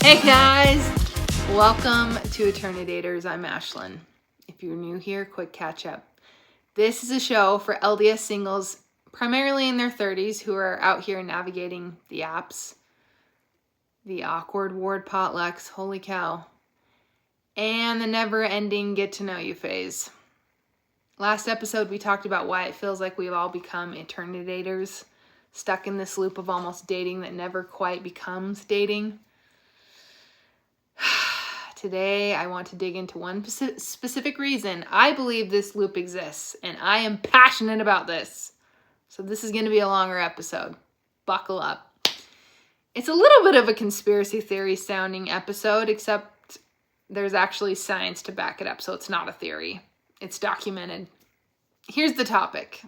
Hey guys, welcome to Eternidators. I'm Ashlyn. If you're new here, quick catch up. This is a show for LDS singles, primarily in their 30s, who are out here navigating the apps, the awkward ward potlucks, holy cow, and the never-ending get-to-know-you phase. Last episode, we talked about why it feels like we've all become Eternidators, stuck in this loop of almost dating that never quite becomes dating. Today, I want to dig into one specific reason I believe this loop exists, and I am passionate about this. So this is going to be a longer episode. Buckle up. It's a little bit of a conspiracy theory sounding episode, except there's actually science to back it up, so it's not a theory. It's documented. Here's the topic.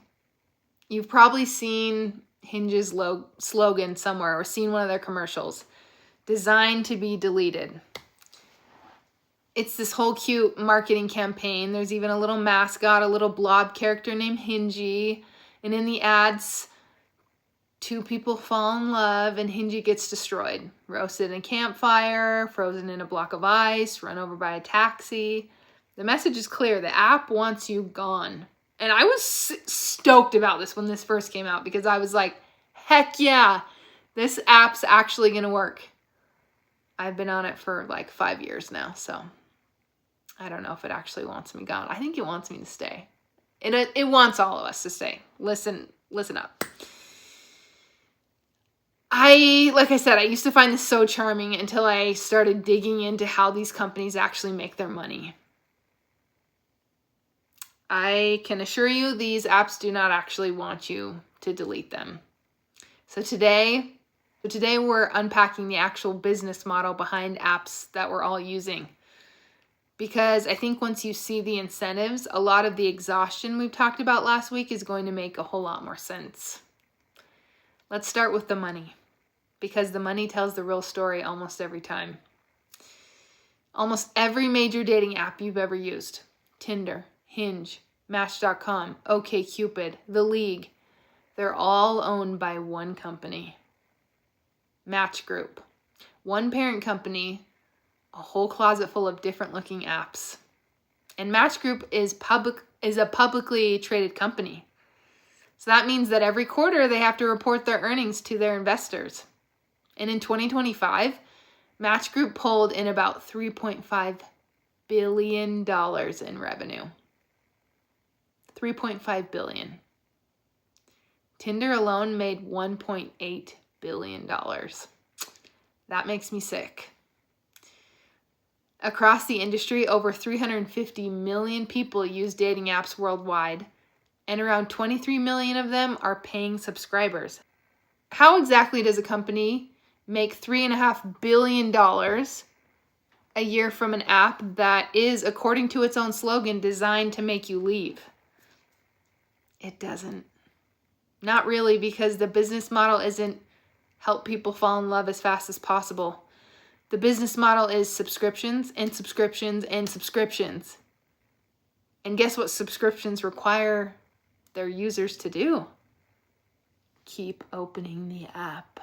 You've probably seen Hinge's slogan somewhere or seen one of their commercials. Designed to be deleted. It's this whole cute marketing campaign. There's even a little mascot, a little blob character named Hingy. And in the ads, two people fall in love and Hingy gets destroyed. Roasted in a campfire, frozen in a block of ice, run over by a taxi. The message is clear. The app wants you gone. And I was stoked about this when this first came out because I was like, heck yeah, this app's actually going to work. I've been on it for like 5 years now, so I don't know if it actually wants me gone. I think it wants me to stay. It wants all of us to stay. Listen up. Like I said, I used to find this so charming until I started digging into how these companies actually make their money. I can assure you these apps do not actually want you to delete them. So today we're unpacking the actual business model behind apps that we're all using. Because I think once you see the incentives, a lot of the exhaustion we've talked about last week is going to make a whole lot more sense. Let's start with the money. Because the money tells the real story almost every time. Almost every major dating app you've ever used. Tinder, Hinge, Match.com, OkCupid, The League. They're all owned by one company. Match Group. One parent company, a whole closet full of different looking apps. And Match Group is a publicly traded company. So that means that every quarter they have to report their earnings to their investors. And in 2025, Match Group pulled in about $3.5 billion in revenue. $3.5 billion. Tinder alone made $1.8 billion. That makes me sick. Across the industry, over 350 million people use dating apps worldwide, and around 23 million of them are paying subscribers. How exactly does a company make $3.5 billion a year from an app that is, according to its own slogan, designed to make you leave? It doesn't. Not really, because the business model isn't help people fall in love as fast as possible. The business model is subscriptions and subscriptions and subscriptions. And guess what subscriptions require their users to do? Keep opening the app.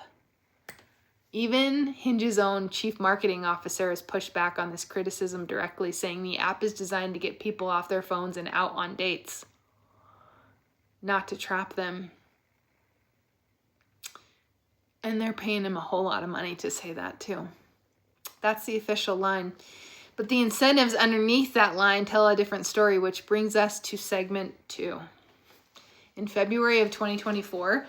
Even Hinge's own chief marketing officer has pushed back on this criticism directly, saying the app is designed to get people off their phones and out on dates, not to trap them. And they're paying him a whole lot of money to say that too. That's the official line. But the incentives underneath that line tell a different story, which brings us to segment 2. In February of 2024,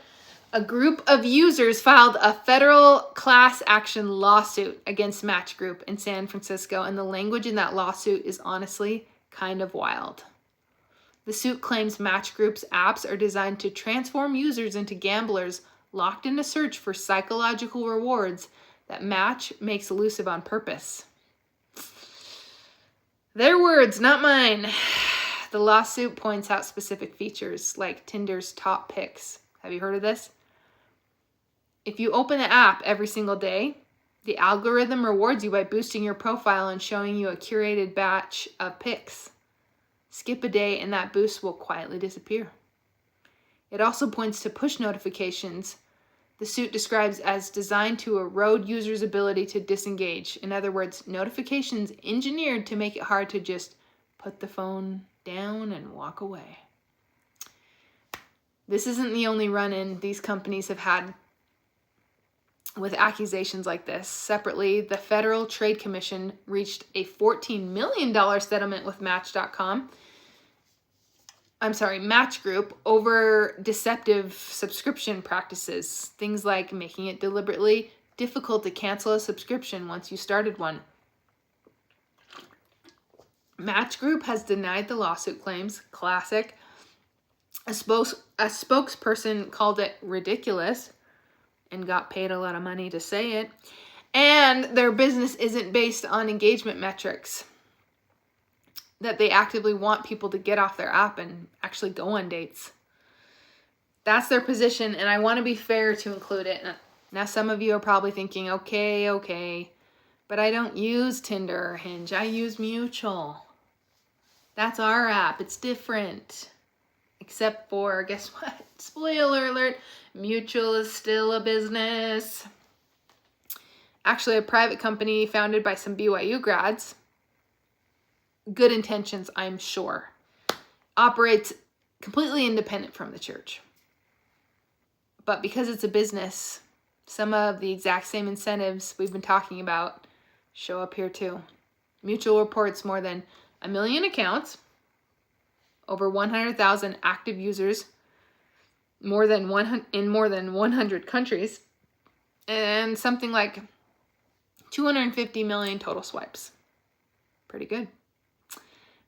a group of users filed a federal class action lawsuit against Match Group in San Francisco, and the language in that lawsuit is honestly kind of wild. The suit claims Match Group's apps are designed to transform users into gamblers locked in a search for psychological rewards that Match makes elusive on purpose. Their words, not mine. The lawsuit points out specific features like Tinder's top picks. Have you heard of this? If you open the app every single day, the algorithm rewards you by boosting your profile and showing you a curated batch of pics. Skip a day and that boost will quietly disappear. It also points to push notifications the suit describes as designed to erode users' ability to disengage. In other words, notifications engineered to make it hard to just put the phone down and walk away. This isn't the only run-in these companies have had with accusations like this. Separately, the Federal Trade Commission reached a $14 million settlement with Match Group over deceptive subscription practices. Things like making it deliberately difficult to cancel a subscription once you started one. Match Group has denied the lawsuit claims. Classic. A spokesperson called it ridiculous and got paid a lot of money to say it. And their business isn't based on engagement metrics, that they actively want people to get off their app and actually go on dates. That's their position, and I want to be fair to include it. Now, some of you are probably thinking, okay, but I don't use Tinder or Hinge. I use Mutual. That's our app. It's different. Except for, guess what? Spoiler alert, Mutual is still a business. Actually, a private company founded by some BYU grads. Good intentions, I'm sure. Operates completely independent from the church. But because it's a business, some of the exact same incentives we've been talking about show up here too. Mutual reports more than 1 million accounts, over 100,000 active users, in more than 100 countries, and something like 250 million total swipes. Pretty good.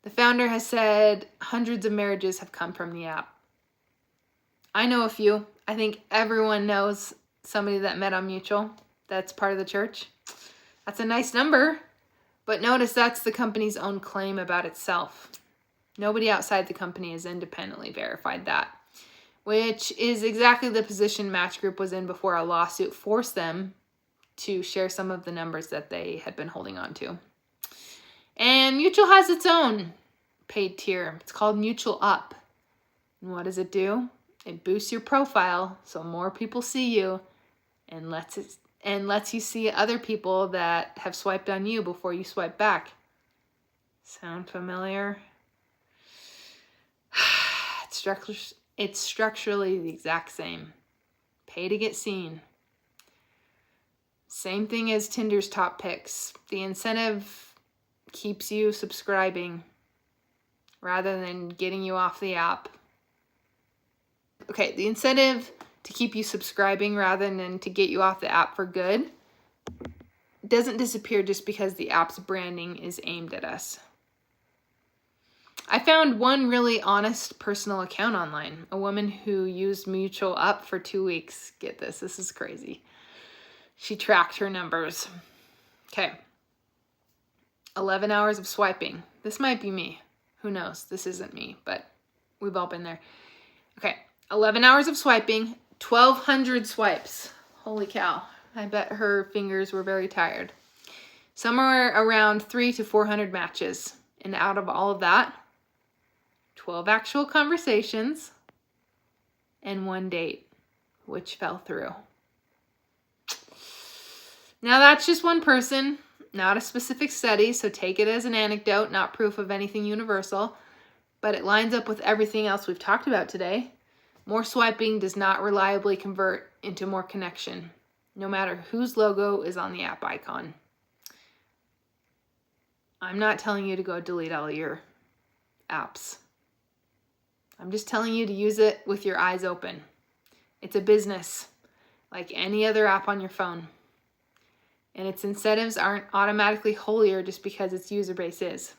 The founder has said hundreds of marriages have come from the app. I know a few. I think everyone knows somebody that met on Mutual that's part of the church. That's a nice number, but notice that's the company's own claim about itself. Nobody outside the company has independently verified that, which is exactly the position Match Group was in before a lawsuit forced them to share some of the numbers that they had been holding on to. And Mutual has its own paid tier. It's called Mutual Up. And what does it do? It boosts your profile so more people see you and lets you see other people that have swiped on you before you swipe back. Sound familiar? It's structurally the exact same. Pay to get seen. Same thing as Tinder's top picks. The incentive keeps you subscribing rather than getting you off the app. Okay, the incentive to keep you subscribing rather than to get you off the app for good doesn't disappear just because the app's branding is aimed at us. I found one really honest personal account online, a woman who used Mutual Up for 2 weeks. Get this is crazy. She tracked her numbers. Okay. 11 hours of swiping. This might be me. Who knows? This isn't me, but we've all been there. Okay. 11 hours of swiping, 1,200 swipes. Holy cow. I bet her fingers were very tired. Somewhere around 300 to 400 matches. And out of all of that, 12 actual conversations and 1 date, which fell through. Now that's just one person, not a specific study, so take it as an anecdote, not proof of anything universal, but it lines up with everything else we've talked about today. More swiping does not reliably convert into more connection, no matter whose logo is on the app icon. I'm not telling you to go delete all your apps. I'm just telling you to use it with your eyes open. It's a business, like any other app on your phone. And its incentives aren't automatically holier just because its user base is.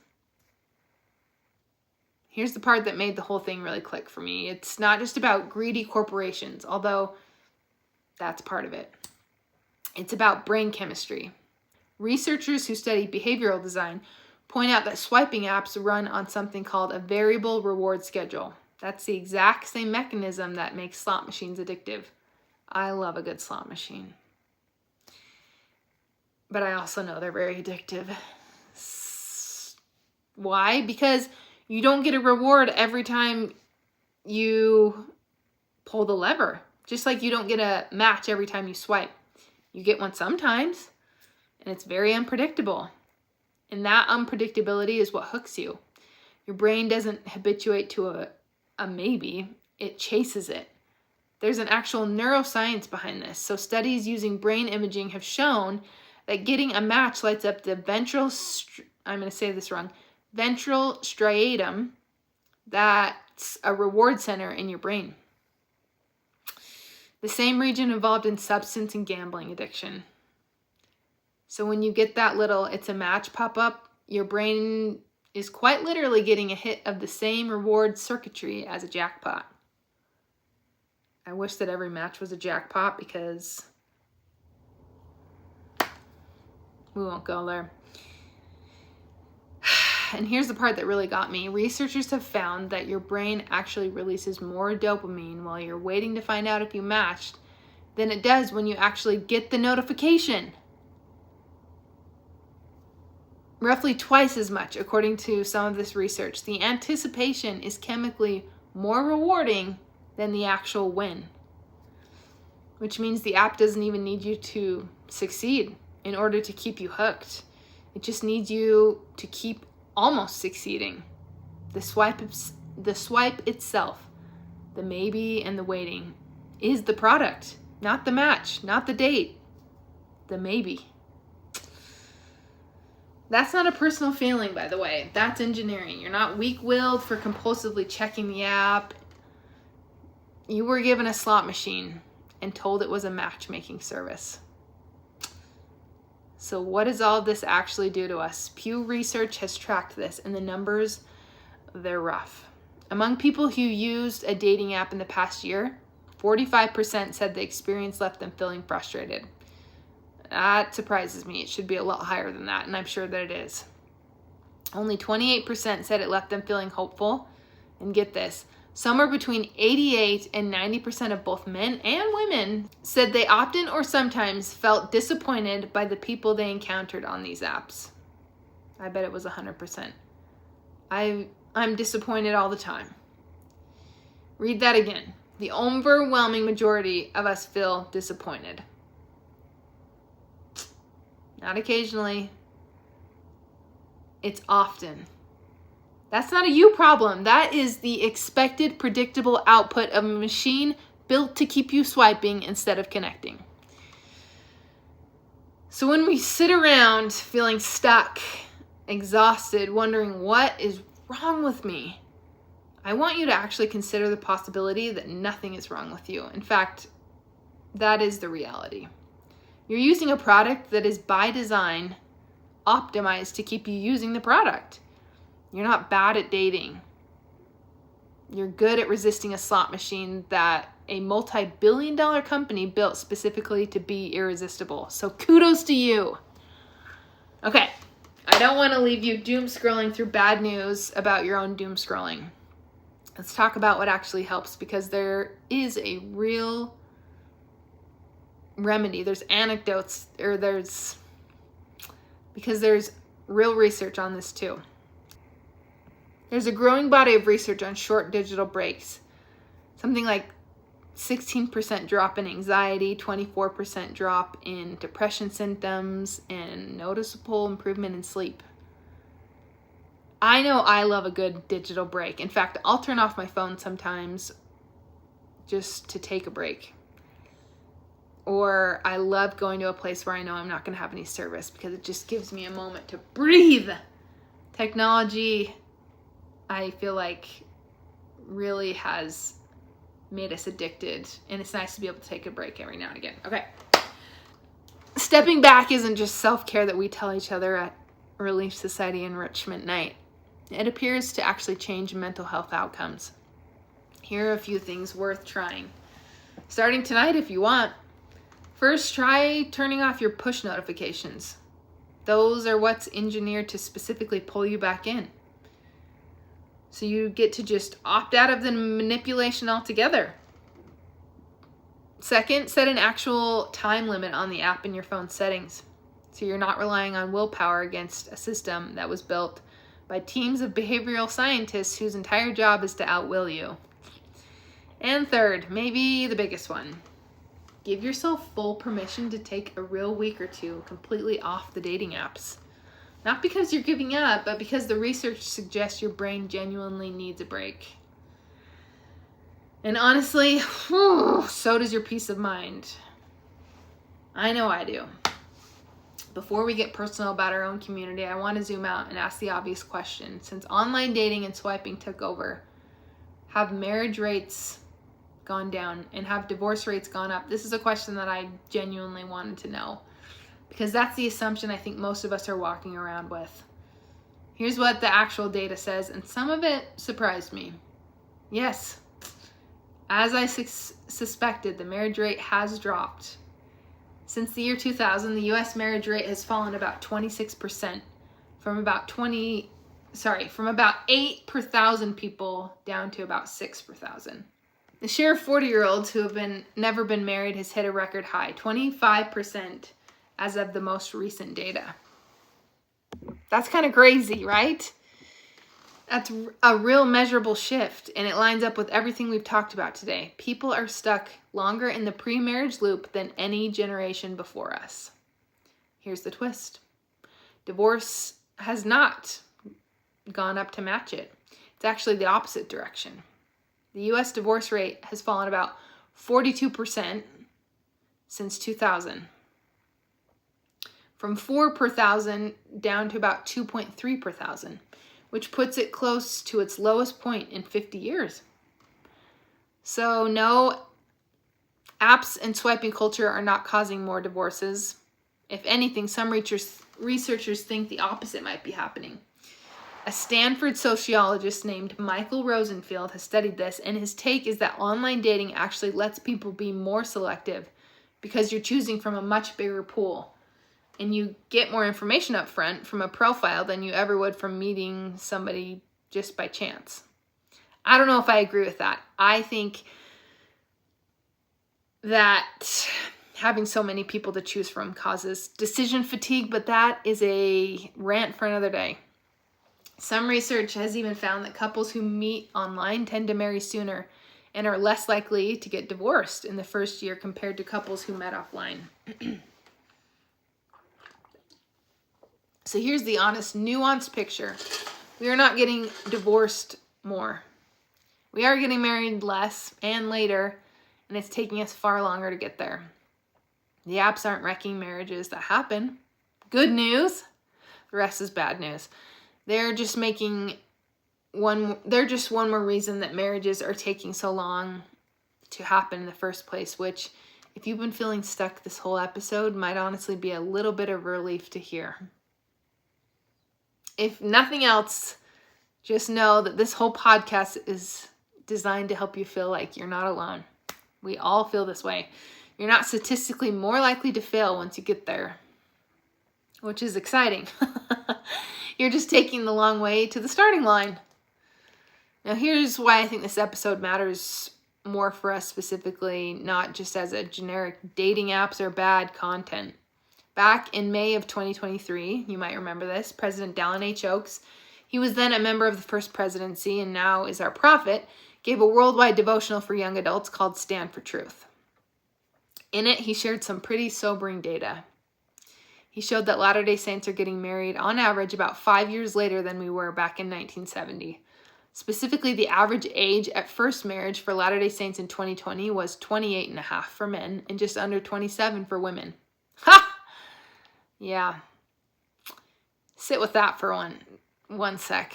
Here's the part that made the whole thing really click for me. It's not just about greedy corporations, although that's part of it. It's about brain chemistry. Researchers who study behavioral design point out that swiping apps run on something called a variable reward schedule. That's the exact same mechanism that makes slot machines addictive. I love a good slot machine. But I also know they're very addictive. Why? Because you don't get a reward every time you pull the lever. Just like you don't get a match every time you swipe. You get one sometimes, and it's very unpredictable. And that unpredictability is what hooks you. Your brain doesn't habituate to a maybe, it chases it. There's an actual neuroscience behind this. So studies using brain imaging have shown that getting a match lights up the ventral striatum. That's a reward center in your brain. The same region involved in substance and gambling addiction. So when you get that little "it's a match" pop up, your brain is quite literally getting a hit of the same reward circuitry as a jackpot. I wish that every match was a jackpot, because we won't go there. And here's the part that really got me. Researchers have found that your brain actually releases more dopamine while you're waiting to find out if you matched than it does when you actually get the notification. Roughly twice as much, according to some of this research. The anticipation is chemically more rewarding than the actual win, which means the app doesn't even need you to succeed in order to keep you hooked. It just needs you to keep almost succeeding. The swipe itself, the maybe and the waiting, is the product, not the match, not the date, the maybe. That's not a personal feeling, by the way. That's engineering. You're not weak-willed for compulsively checking the app. You were given a slot machine and told it was a matchmaking service. So what does all this actually do to us? Pew Research has tracked this, and the numbers, they're rough. Among people who used a dating app in the past year, 45% said the experience left them feeling frustrated. That surprises me. It should be a lot higher than that, and I'm sure that it is. Only 28% said it left them feeling hopeful. And get this, somewhere between 88 and 90% of both men and women said they often or sometimes felt disappointed by the people they encountered on these apps. I bet it was 100%. I'm disappointed all the time. Read that again. The overwhelming majority of us feel disappointed. Not occasionally. It's often. That's not a you problem. That is the expected, predictable output of a machine built to keep you swiping instead of connecting. So when we sit around feeling stuck, exhausted, wondering what is wrong with me, I want you to actually consider the possibility that nothing is wrong with you. In fact, that is the reality. You're using a product that is by design optimized to keep you using the product. You're not bad at dating. You're good at resisting a slot machine that a multi-billion-dollar company built specifically to be irresistible. So kudos to you. Okay, I don't want to leave you doom scrolling through bad news about your own doom scrolling. Let's talk about what actually helps, because there is a real remedy. There's anecdotes, because there's real research on this too. There's a growing body of research on short digital breaks. Something like 16% drop in anxiety, 24% drop in depression symptoms, and noticeable improvement in sleep. I know I love a good digital break. In fact, I'll turn off my phone sometimes just to take a break. Or I love going to a place where I know I'm not going to have any service, because it just gives me a moment to breathe. Technology, I feel like, really has made us addicted, and it's nice to be able to take a break every now and again. Okay. Stepping back isn't just self-care that we tell each other at Relief Society Enrichment Night. It appears to actually change mental health outcomes. Here are a few things worth trying. Starting tonight if you want. First, try turning off your push notifications. Those are what's engineered to specifically pull you back in. So you get to just opt out of the manipulation altogether. Second, set an actual time limit on the app in your phone settings, so you're not relying on willpower against a system that was built by teams of behavioral scientists whose entire job is to outwill you. And third, maybe the biggest one. Give yourself full permission to take a real week or two completely off the dating apps. Not because you're giving up, but because the research suggests your brain genuinely needs a break. And honestly, so does your peace of mind. I know I do. Before we get personal about our own community, I want to zoom out and ask the obvious question. Since online dating and swiping took over, have marriage rates gone down and have divorce rates gone up? This is a question that I genuinely wanted to know, because that's the assumption I think most of us are walking around with. Here's what the actual data says, and some of it surprised me. Yes, as I suspected, the marriage rate has dropped. Since the year 2000, the U.S. marriage rate has fallen about 26%, from about 8 per thousand people down to about 6 per thousand. The share of 40-year-olds who have never been married has hit a record high, 25% as of the most recent data. That's kind of crazy, right? That's a real measurable shift, and it lines up with everything we've talked about today. People are stuck longer in the pre-marriage loop than any generation before us. Here's the twist. Divorce has not gone up to match it. It's actually the opposite direction. The U.S. divorce rate has fallen about 42% since 2000. From 4 per thousand down to about 2.3 per thousand, which puts it close to its lowest point in 50 years. So no, apps and swiping culture are not causing more divorces. If anything, some researchers think the opposite might be happening. A Stanford sociologist named Michael Rosenfield has studied this, and his take is that online dating actually lets people be more selective because you're choosing from a much bigger pool. And you get more information up front from a profile than you ever would from meeting somebody just by chance. I don't know if I agree with that. I think that having so many people to choose from causes decision fatigue, but that is a rant for another day. Some research has even found that couples who meet online tend to marry sooner and are less likely to get divorced in the first year compared to couples who met offline. So here's the honest, nuanced picture. We are not getting divorced more. We are getting married less and later, and it's taking us far longer to get there. The apps aren't wrecking marriages that happen. Good news. The rest is bad news. They're just one more reason that marriages are taking so long to happen in the first place, which, if you've been feeling stuck this whole episode, might honestly be a little bit of relief to hear. If nothing else, just know that this whole podcast is designed to help you feel like you're not alone. We all feel this way. You're not statistically more likely to fail once you get there, which is exciting. You're just taking the long way to the starting line. Now, here's why I think this episode matters more for us specifically, not just as a generic dating apps are bad content. Back in May of 2023, you might remember this, President Dallin H. Oaks, he was then a member of the First Presidency and now is our prophet, gave a worldwide devotional for young adults called Stand for Truth. In it, he shared some pretty sobering data. He showed that Latter-day Saints are getting married on average about 5 years later than we were back in 1970. Specifically, the average age at first marriage for Latter-day Saints in 2020 was 28 and a half for men and just under 27 for women. Ha! Yeah. Sit with that for one sec.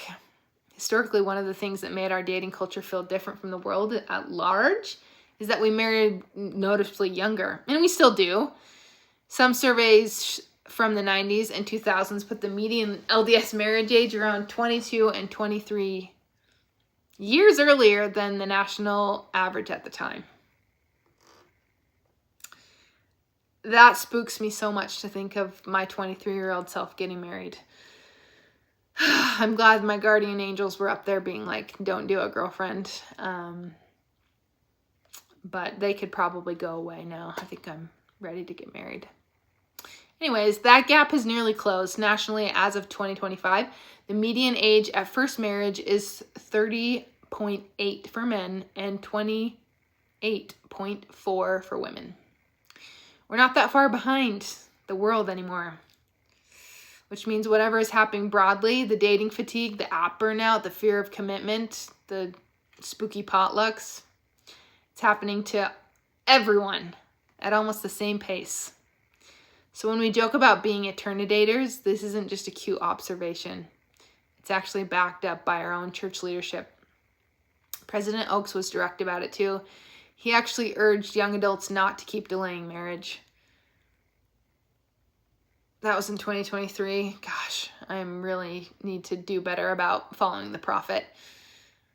Historically, one of the things that made our dating culture feel different from the world at large is that we married noticeably younger, and we still do. Some surveys from the 90s and 2000s put the median LDS marriage age around 22 and 23 years earlier than the national average at the time. That spooks me so much to think of my 23-year-old self getting married. I'm glad my guardian angels were up there being like, don't do it, girlfriend. But they could probably go away now. I think I'm ready to get married. Anyways, that gap has nearly closed. Nationally, as of 2025, the median age at first marriage is 30.8 for men and 29 8.4 for women. We're not that far behind the world anymore, which means whatever is happening broadly, the dating fatigue, the app burnout, the fear of commitment, the spooky potlucks, it's happening to everyone at almost the same pace. So when we joke about being eternidators, this isn't just a cute observation. It's actually backed up by our own church leadership. President Oaks was direct about it too. He actually urged young adults not to keep delaying marriage. That was in 2023. Gosh, I really need to do better about following the prophet.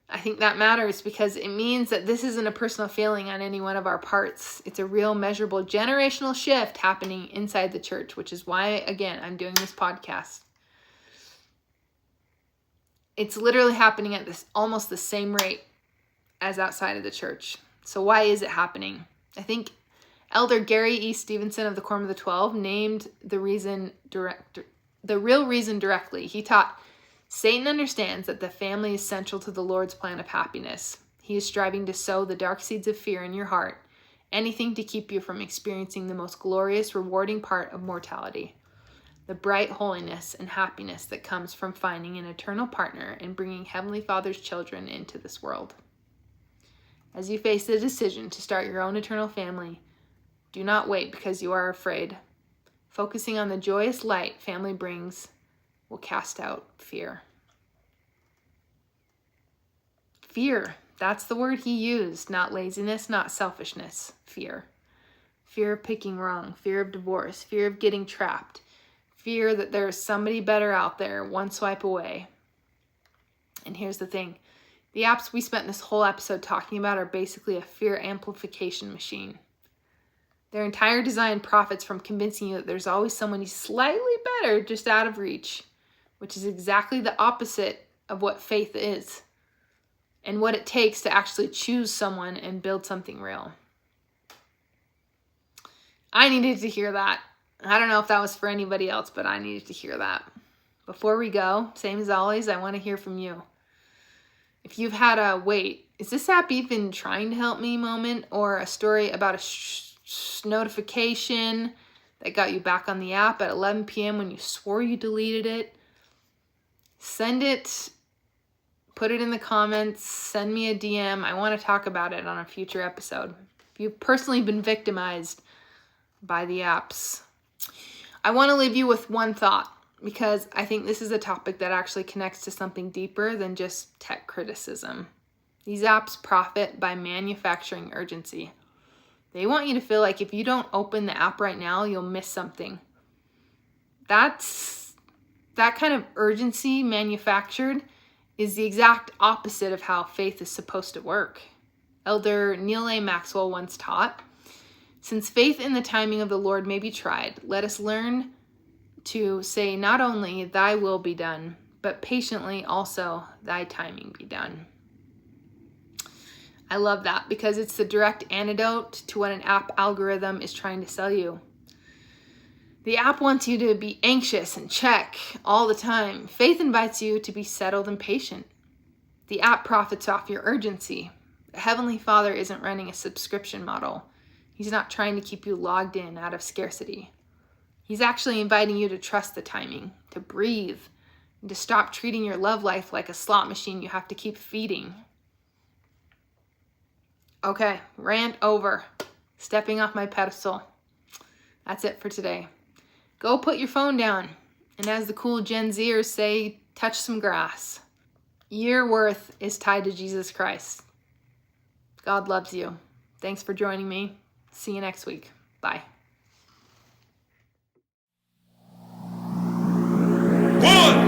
I think that matters because it means that this isn't a personal feeling on any one of our parts. It's a real measurable generational shift happening inside the church, which is why, again, I'm doing this podcast. It's literally happening at this almost the same rate as outside of the church. So why is it happening? I think Elder Gary E. Stevenson of the Quorum of the 12 named the real reason directly. He taught, Satan understands that the family is central to the Lord's plan of happiness. He is striving to sow the dark seeds of fear in your heart, anything to keep you from experiencing the most glorious, rewarding part of mortality, the bright holiness and happiness that comes from finding an eternal partner and bringing Heavenly Father's children into this world. As you face the decision to start your own eternal family, do not wait because you are afraid. Focusing on the joyous light family brings will cast out fear. Fear, that's the word he used, not laziness, not selfishness. Fear. Fear of picking wrong, fear of divorce, fear of getting trapped, fear that there's somebody better out there, one swipe away. And here's the thing. The apps we spent this whole episode talking about are basically a fear amplification machine. Their entire design profits from convincing you that there's always someone who's slightly better just out of reach, which is exactly the opposite of what faith is and what it takes to actually choose someone and build something real. I needed to hear that. I don't know if that was for anybody else, but I needed to hear that. Before we go, same as always, I want to hear from you. If you've had a, wait, is this app even trying to help me moment, or a story about a notification that got you back on the app at 11 p.m. when you swore you deleted it, send it, put it in the comments, send me a DM. I want to talk about it on a future episode. If you've personally been victimized by the apps. I want to leave you with one thought, because I think this is a topic that actually connects to something deeper than just tech criticism. These apps profit by manufacturing urgency. They want you to feel like if you don't open the app right now, you'll miss something. That kind of urgency manufactured is the exact opposite of how faith is supposed to work. Elder Neal A. Maxwell once taught, since faith in the timing of the Lord may be tried, let us learn to say not only thy will be done, but patiently also thy timing be done. I love that because it's the direct antidote to what an app algorithm is trying to sell you. The app wants you to be anxious and check all the time. Faith invites you to be settled and patient. The app profits off your urgency. The Heavenly Father isn't running a subscription model. He's not trying to keep you logged in out of scarcity. He's actually inviting you to trust the timing, to breathe, and to stop treating your love life like a slot machine you have to keep feeding. Okay, rant over. Stepping off my pedestal. That's it for today. Go put your phone down. And as the cool Gen Zers say, touch some grass. Your worth is tied to Jesus Christ. God loves you. Thanks for joining me. See you next week. Bye. 1